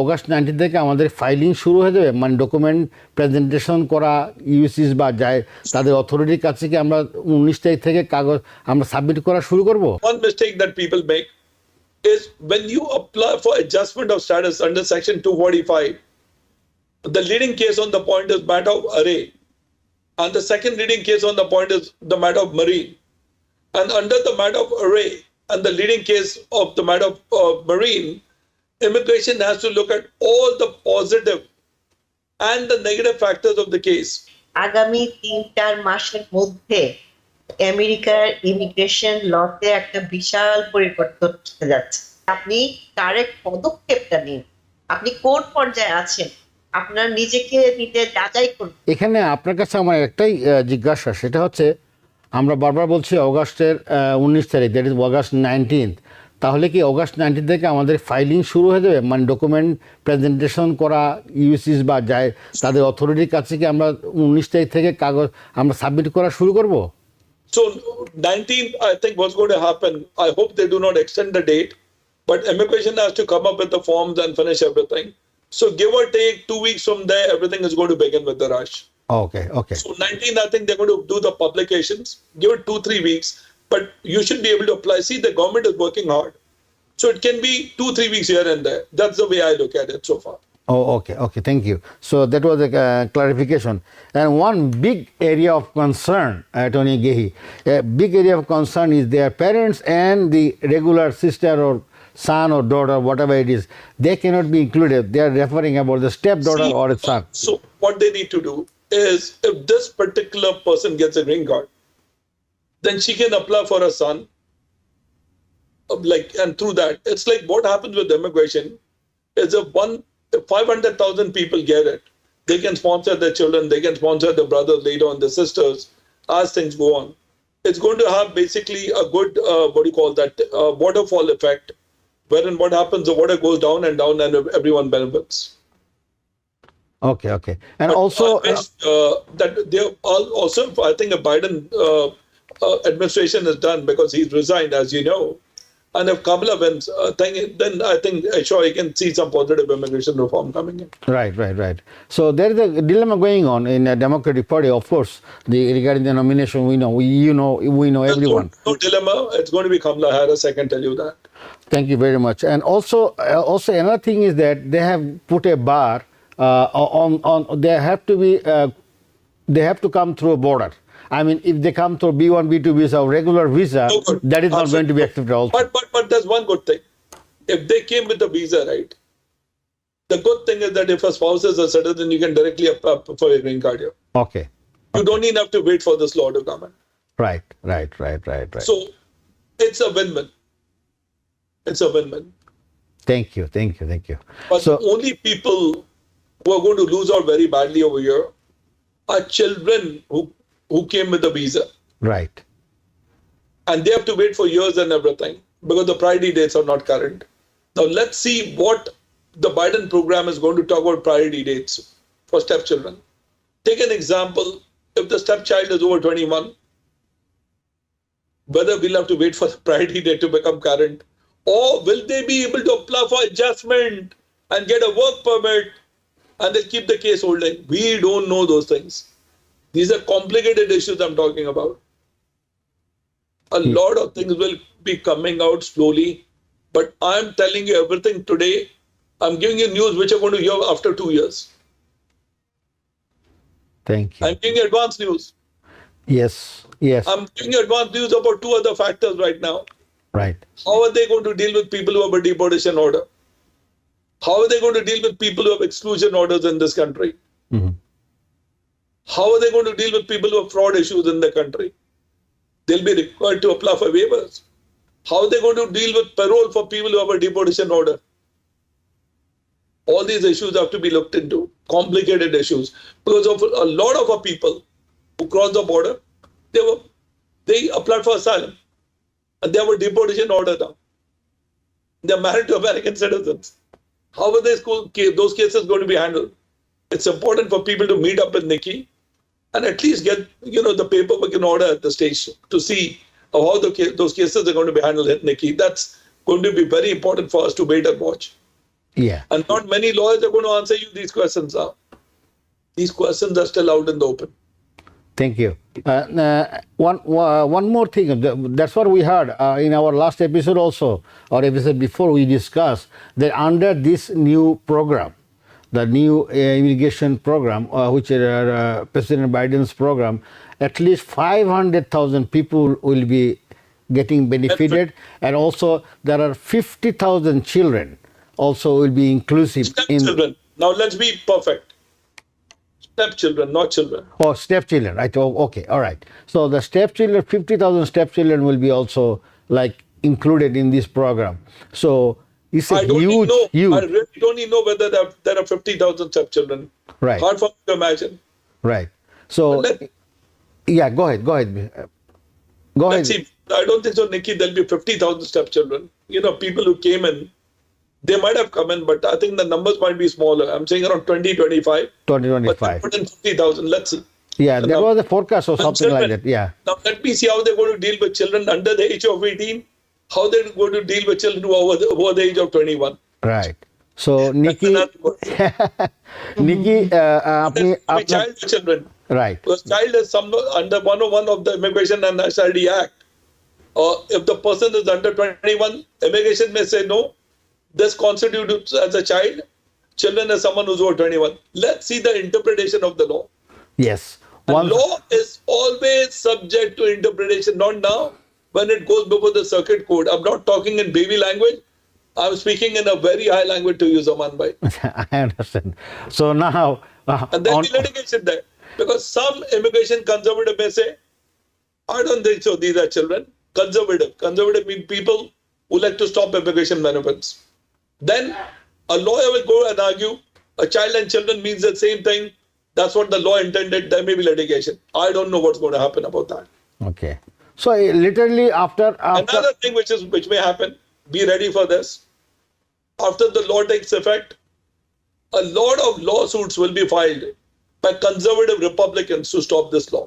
August 19 থেকে আমাদের filing শুরু হয়ে যাবে, মানে ডকুমেন্ট প্রেজেন্টেশন করা ইউসিস বা যায় তাদের অথরিটির কাছে কি আমরা 19 তারিখ থেকে কাগজ আমরা সাবমিট করা শুরু করব? One mistake that people make is when you apply for adjustment of status under section 245, the leading case on the point is matter of array, and the second leading case on the point is the matter of marine. And under the matter of array and the leading case of the matter of marine, immigration has to look at all the positive and the negative factors of the case. আগামী 3-4 মাসের মধ্যে আমেরিকার immigration লতে একটা বিশাল পরিবর্তন হতে যাচ্ছে। আপনি correct পদক্ষেপটা নিন, আপনি কোন পর্যায়ে আছেন আপনার নিজেকে নিজে যাচাই করুন। এখানে আপনার কাছে আমার একটাই জিজ্ঞাসা, সেটা হচ্ছে আমরা বারবার বলছি অগাস্টের 19 তারিখ, দ্যাট ইজ অগাস্ট 19, তাহলে কি অগাস্ট 19 থেকে আমাদের ফাইলিং শুরু হয়ে যাবে, মানে ডকুমেন্ট প্রেজেন্টেশন করা ইউসিস বা যায় তাদের অথরিটির কাছে কি আমরা 19 তারিখ থেকে কাগজ আমরা সাবমিট করা শুরু করব? So 19th, I think what's going to happen, I hope they do not extend the date, but immigration has to come up with the forms and finish everything. So give or take 2 weeks from there, everything is going to begin with the rush. Okay. So 19th, I think they're going to do the publications, give it 2-3 weeks, but you should be able to apply. See, the government is working hard. So it can be 2-3 weeks here and there. That's the way I look at it so far. Okay, thank you. So that was a clarification. And one big area of concern, Attorney Gehi, a big area of concern is their parents and the regular sister or son or daughter, whatever it is, they cannot be included. They are referring about the stepdaughter or a son. So what they need to do is, if this particular person gets a green card, then she can apply for a son. And through that, it's like what happens with immigration is if 500,000 people get it, they can sponsor their children, they can sponsor their brothers later on, their sisters, as things go on. It's going to have basically a good, waterfall effect, wherein what happens, the water goes down and everyone benefits. Okay. And But also, I wish, that they also, I think a Biden administration is done because he's resigned, as you know. And if Kamala wins, then I think sure you can see some positive immigration reform coming in. Right. So there is a dilemma going on in the Democratic Party, of course, regarding the nomination. We know everyone. No dilemma. It's going to be Kamala Harris. I can tell you that. Thank you very much. And also another thing is that they have put a bar on they have to come through a border. I mean, if they come through B1, B2 visa or regular visa, that is not going to be accepted also. But there's one good thing. If they came with a visa, right? The good thing is that if a spouse is a citizen, you can directly apply for a green card here. Okay. You don't even have to wait for this law to come in. Right. So it's a win-win. It's a win-win. Thank you. But So, the only people who are going to lose out very badly over here are children who came with a visa. right. And they have to wait for years and everything because the priority dates are not current. Now let's see what the Biden program is going to talk about priority dates for stepchildren. Take an example. If the stepchild is over 21, whether we'll have to wait for the priority date to become current, or will they be able to apply for adjustment and get a work permit and they'll keep the case holding? We don't know those things. These are complicated issues I'm talking about. A lot of things will be coming out slowly, but I'm telling you everything today. I'm giving you news which are going to hear after 2 years. Thank you. I'm giving you advanced news. Yes. I'm giving you advanced news about 2 other factors right now. Right. How are they going to deal with people who have a deportation order? How are they going to deal with people who have exclusion orders in this country? Mhm. How are they going to deal with people who have fraud issues in the country? They'll be required to apply for waivers. How are they going to deal with parole for people who have a deportation order? All these issues have to be looked into, complicated issues, because of a lot of our people who cross the border, they applied for asylum and they have a deportation order now. They're married to American citizens. How are those cases going to be handled? It's important for people to meet up with Nikki and at least get the paperwork in order at the stage to see how those cases are going to be handled at Nikki. That's going to be very important for us to wait and watch. Yeah. And not many lawyers are going to answer you these questions now. These questions are still out in the open. Thank you. One more thing. That's what we heard in our last episode also, or episode before we discussed that under this new program, the new immigration program, which is President Biden's program, at least 500,000 people will be getting benefited, and also there are 50,000 children also will be inclusive in. Stepchildren. Now let's be perfect. Stepchildren, not children. Oh, stepchildren, right? Oh, okay, all right. So the stepchildren, 50,000 stepchildren will be also like included in this program. So it's a I don't huge, even know. I huge, really don't even know whether there are 50,000 stepchildren. Right. Hard for me to imagine. right. So Let- yeah, go ahead, go ahead. Let's see. I don't think so, Nikki. There'll be 50,000 stepchildren. You know, people who came in, they might have come in, but I think the numbers might be smaller. I'm saying around 20, 25. But 2025. 150,000. Let's see. Yeah, the that num- was a forecast or the something like children. that. Yeah, Now let me see how they're going to deal with children under the age of 18. How they're going to deal with children who are over the age of 21. right. So That's Nikki, another question. Nikki, আপনি Then আপনার child children. right. Because child is some under 101 of the Immigration and Nationality Act. If the person is under 21, immigration may say no. This constitutes as a child. Children is someone who's over 21. Let's see the interpretation of the law. Yes. And Once, law is always subject to interpretation, not now, when it goes before the circuit court. I'm not talking in baby language. I'm speaking in a very high language to you, Zaman Bhai. I understand. So now, And there'll on- be litigation there. Because some immigration conservative may say, I don't think so, these are children. Conservative. Conservative mean people who like to stop immigration benefits. Then a lawyer will go and argue a child and children means the same thing. That's what the law intended. There may be litigation. I don't know what's going to happen about that. okay. So literally after Another thing which may happen, be ready for this. After the law takes effect, a lot of lawsuits will be filed by conservative Republicans to stop this law.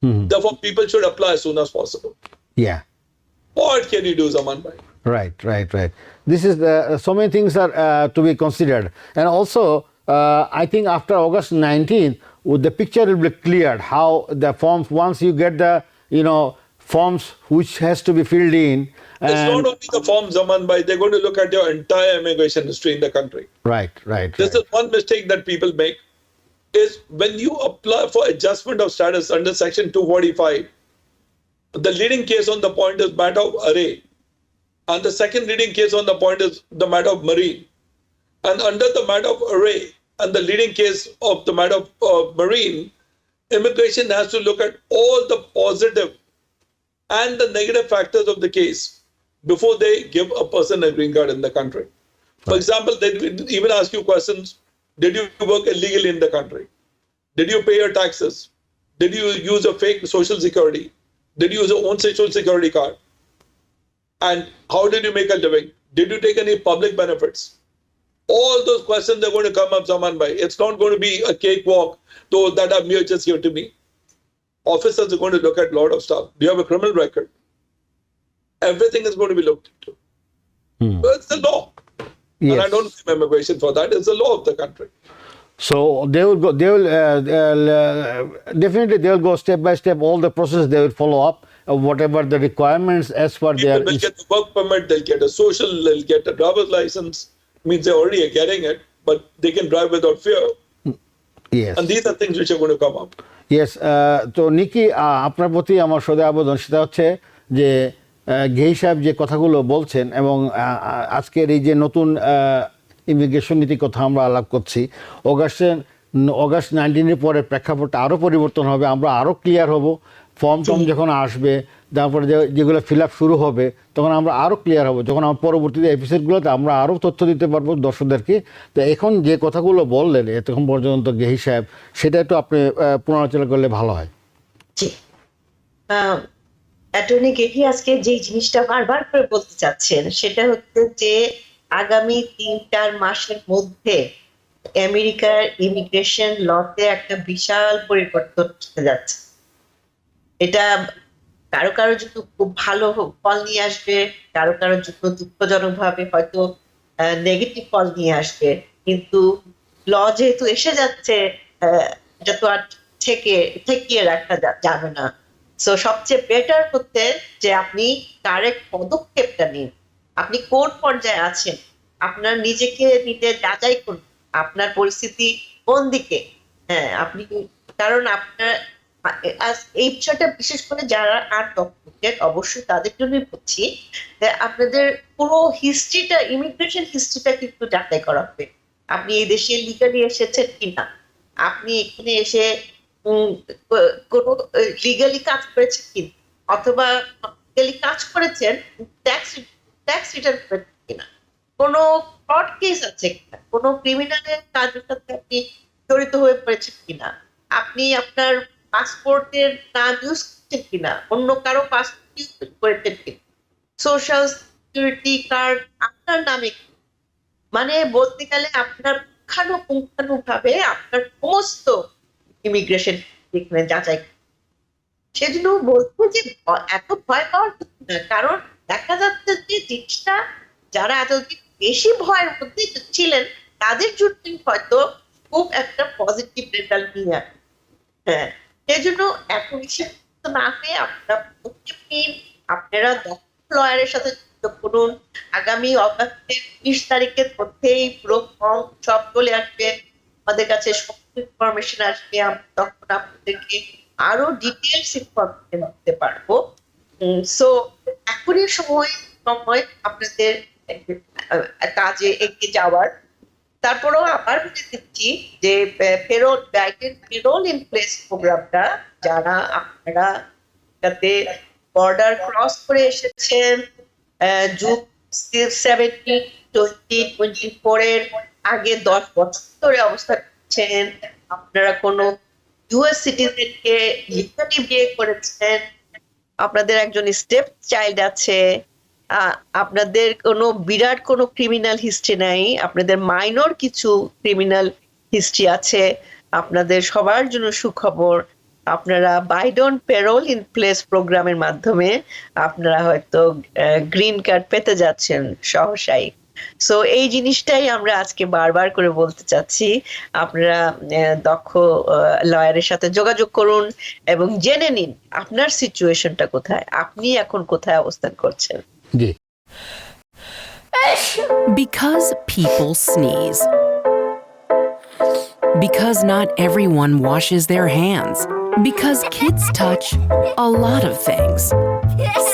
Therefore, people should apply as soon as possible. yeah. What can you do, Zaman Bhai? Right. This is so many things are to be considered, and also I think after August 19th, the picture will be cleared. How the forms, once you get the forms which has to be filled in, It's not and only the form, Zaman Bhai. They're going to look at your entire immigration history in the country. right. This is one mistake that people make. Is when you apply for adjustment of status under Section 245, the leading case on the point is matter of array. And the second leading case on the point is the matter of marine. And under the matter of array and the leading case of the matter of marine, immigration has to look at all the positive and the negative factors of the case before they give a person a green card in the country. For example, they will even ask you questions. Did you work illegally in the country? Did you pay your taxes? Did you use a fake social security? Did you use your own social security card? And how did you make a living? Did you take any public benefits? All those questions are going to come up, Zaman Bhai. It's not going to be a cakewalk, though that are mere just here to me. Officers are going to look at a lot of stuff. Do you have a criminal record? Everything is going to be looked into. But it's the law. And I yes. don't blame immigration for that. It's the law of the country. So they will go. They will definitely they will go step by step. All the process they will follow up. Whatever the requirements as per their. People will get the work permit, they'll get a social, they'll get a driver's license. Means they already are getting it, but they can drive without fear. Yes. And these are things which are going to come up. Yes তো নিকি আপনার প্রতি আমার সদয় আবেদন সেটা হচ্ছে যে ঘেই সাহেব যে কথাগুলো বলছেন এবং আজকের এই যে নতুন ইমিগ্রেশন নীতির কথা আমরা আলাপ করছি অগাস্ট 19-এর পরে প্রেক্ষাপটটা আরও পরিবর্তন হবে, আমরা আরও ক্লিয়ার হব। ফর্ম টর্ম যখন আসবে, তারপরে যেগুলো ফিল আপ শুরু হবে, তখন আমরা আরও ক্লিয়ার হব। যখন আমার পরবর্তীতে এপিসোডগুলোতে আমরা আরও তথ্য দিতে পারবো দর্শকদেরকে। তো এখন যে কথাগুলো বললেন এতক্ষণ পর্যন্ত গেহি সাহেব, সেটা একটু আপনি পুনরালোচনা করলে ভালো হয়। জি, অ্যাটর্নি গেহি আজকে যে জিনিসটা বারবার করে বলতে চাচ্ছেন সেটা হচ্ছে যে আগামী 3-4 মাসের মধ্যে আমেরিকার ইমিগ্রেশন লতে একটা বিশাল পরিবর্তন হতে যাচ্ছে। এটা কারো কারো জন্য খুব ভালো ফল নিয়ে আসবে, কারো কারো জন্য দুঃখজনক ভাবে হয়তো নেগেটিভ ফল নিয়ে আসবে, কিন্তু ল যেহেতু এসে যাচ্ছে, এটা তো আর ঠেকিয়ে রাখা যাবে না। সো সবচেয়ে বেটার হচ্ছে যে আপনি কারেক্ট পদক্ষেপটা নিন। আপনি কোন পর্যায়ে আছেন, আপনার নিজেকে নিজে যাচাই করুন, আপনার পরিস্থিতি কোন দিকে। হ্যাঁ, আপনি, কারণ আপনার এই বিষয়টা বিশেষ করে যারা আনডকুমেন্টেড, অবশ্যই তাদের জন্যই বলছি যে আপনাদের পুরো হিস্ট্রিটা, ইমিগ্রেশন হিস্ট্রিটা কিন্তু যাচাই করা হবে। আপনি এই দেশে লিগালি এসেছেন কিনা, আপনি এখানে এসে কোনো লিগালি কাজ করেছেন কিনা, অথবা লিগালি কাজ করেছেন ট্যাক্স রিটার্ন করেছেন কিনা, কোনো ফ্রড কেস আছে কিনা, কোনো ক্রিমিনালের কাজের সাথে আপনি জড়িত হয়ে পড়েছেন কিনা, আপনি আপনার পাসপোর্টের নাম ইউজ করছেন কিনা, অন্য কারো পাসপোর্ট ইউজ করেছেন কিনা, সোশ্যাল সিকিউরিটি কার্ড আপনার নামে, মানে বলতে গেলে আপনার পুঙ্খানু ভাবে আপনার সমস্ত ইমিগ্রেশন যাচাই। সেজন্য বলবো যে এত ভয় পাওয়ার কিছু না, কারণ দেখা যাচ্ছে যে জিনিসটা যারা এতদিন বেশি ভয়ের মধ্যে ছিলেন তাদের জন্য হয়তো খুব একটা পজিটিভ রেজাল্ট নিয়ে আসে। হ্যাঁ, সেই জন্য এত বেশি না হয়ে আপনারা পদক্ষেপ নিন, আপনারা লয়ারের সাথে যোগাযোগ করুন। আগামী অগাস্টের 20 তারিখের মধ্যেই পুরো ফর্ম সব চলে আসবে আমাদের কাছে, সব ইনফরমেশন আসবে, তখন আপনাদেরকে আরো ডিটেলস ইনফরমেশন দিতে পারবো। সো এখনই সময় আপনাদের কাজে এগিয়ে যাওয়ার। তারপরেও আবার বলে দিচ্ছি যে পেরোল ইন প্লেস প্রোগ্রামটা, যারা আপনারা তাতে বর্ডার ক্রস করে এসেছেন, জুন 17, 2024 এর আগে 10 বছর ধরে অবস্থান করছেন, আপনারা কোনো ইউএস সিটিজেনকে লিগালি বিয়ে করেছেন, আপনাদের একজন স্টেপ চাইল্ড আছে, আপনাদের কোনো বিরাট কোনো ক্রিমিনাল হিস্ট্রি নাই, আপনাদের মাইনর কিছু ক্রিমিনাল হিস্ট্রি আছে, আপনাদের সবার জন্য সুখবর, আপনারা বাইডন পেরোল ইন প্লেস প্রোগ্রামের মাধ্যমে আপনারা হয়তো গ্রিন কার্ড পেতে যাচ্ছেন সহসাই। সো এই জিনিসটাই আমরা আজকে বারবার করে বলতে চাচ্ছি, আপনারা দক্ষ লয়ারের সাথে যোগাযোগ করুন এবং জেনে নিন আপনার সিচুয়েশনটা কোথায়, আপনি এখন কোথায় অবস্থান করছেন। জি। Because people sneeze. Because not everyone washes their hands. Because kids touch a lot of things.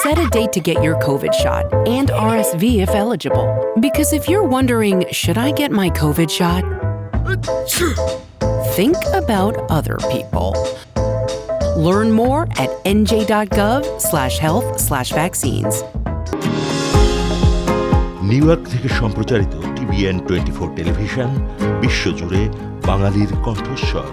Set a date to get your COVID shot and RSV if eligible. Because if you're wondering, should I get my COVID shot? Think about other people. Learn more at nj.gov/health/vaccines. New York থেকে সম্প্রচারিত TVN 24 television বিশ্বজুড়ে বাঙালির কণ্ঠস্বর।